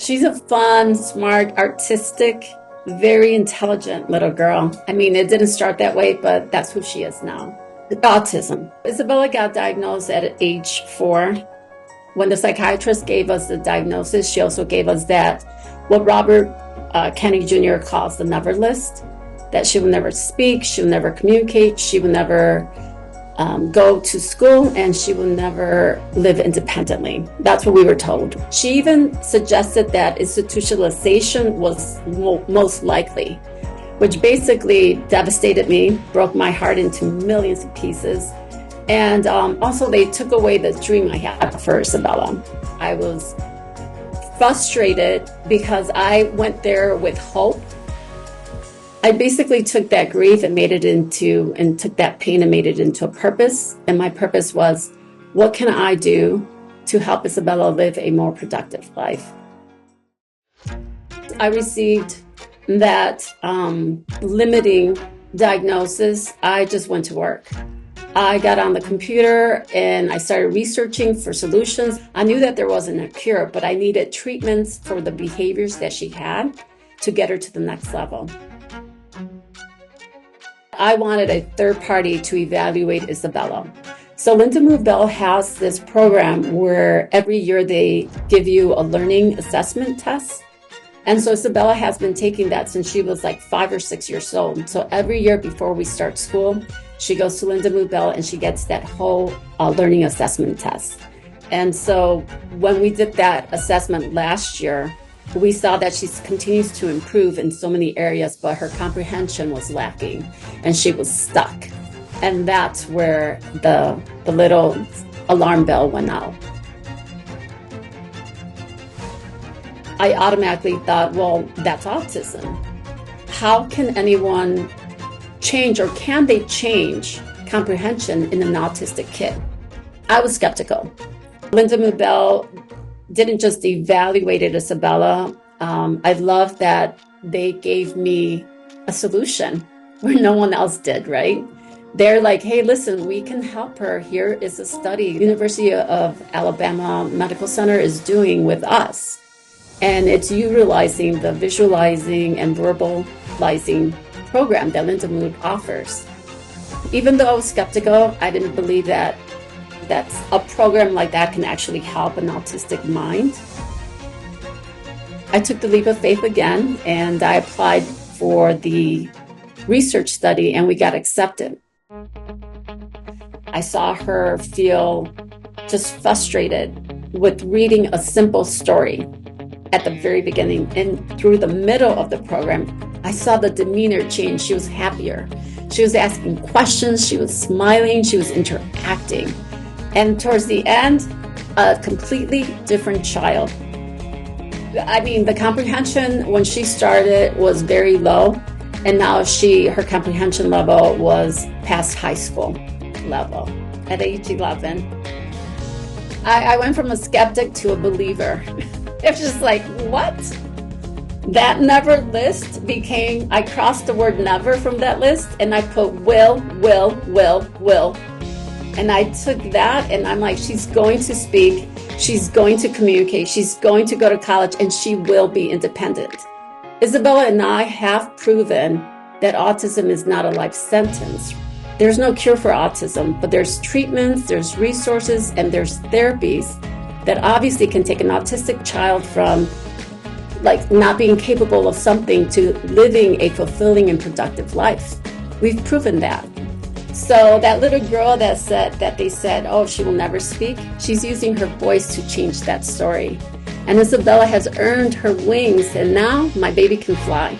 She's a fun, smart, artistic, very intelligent little girl. I mean, it didn't start that way, but that's who she is now. Autism. Isabella got diagnosed at age 4. When the psychiatrist gave us the diagnosis, she also gave us that, what Robert Kennedy Jr. calls the never list, that she will never speak, she will never communicate, she will never go to school, and she will never live independently. That's what we were told. She even suggested that institutionalization was most likely, which basically devastated me, broke my heart into millions of pieces. And also they took away the dream I had for Isabella. I was frustrated because I went there with hope. I basically took that grief and took that pain and made it into a purpose. And my purpose was, what can I do to help Isabella live a more productive life? I received that limiting diagnosis. I just went to work. I got on the computer and I started researching for solutions. I knew that there wasn't a cure, but I needed treatments for the behaviors that she had to get her to the next level. I wanted a third party to evaluate Isabella. So Lindamood-Bell has this program where every year they give you a learning assessment test. And so Isabella has been taking that since she was like 5 or 6 years old. So every year before we start school, she goes to Lindamood-Bell and she gets that whole learning assessment test. And so when we did that assessment last year, we saw that she continues to improve in so many areas, but her comprehension was lacking and she was stuck. And that's where the little alarm bell went out. I automatically thought, well, that's autism. How can anyone change, or can they change comprehension in an autistic kid? I was skeptical. Lindamood-Bell didn't just evaluate Isabella. I love that they gave me a solution where no one else did, right? They're like, hey, listen, we can help her. Here is a study University of Alabama Medical Center is doing with us. And it's utilizing the Visualizing and Verbalizing program that Lindamood offers. Even though I was skeptical, I didn't believe that a program like that can actually help an autistic mind. I took the leap of faith again, and I applied for the research study, and we got accepted. I saw her feel just frustrated with reading a simple story at the very beginning, and through the middle of the program, I saw the demeanor change. She was happier. She was asking questions. She was smiling. She was interacting. And towards the end, a completely different child. I mean, the comprehension when she started was very low, and now her comprehension level was past high school level at age 11. I went from a skeptic to a believer. It's just like, what? That never list became, I crossed the word never from that list and I put will. And I took that and I'm like, she's going to speak, she's going to communicate, she's going to go to college, and she will be independent. Isabella and I have proven that autism is not a life sentence. There's no cure for autism, but there's treatments, there's resources, and there's therapies that obviously can take an autistic child from like not being capable of something to living a fulfilling and productive life. We've proven that. So that little girl that they said, oh, she will never speak, she's using her voice to change that story. And Isabella has earned her wings, and now my baby can fly.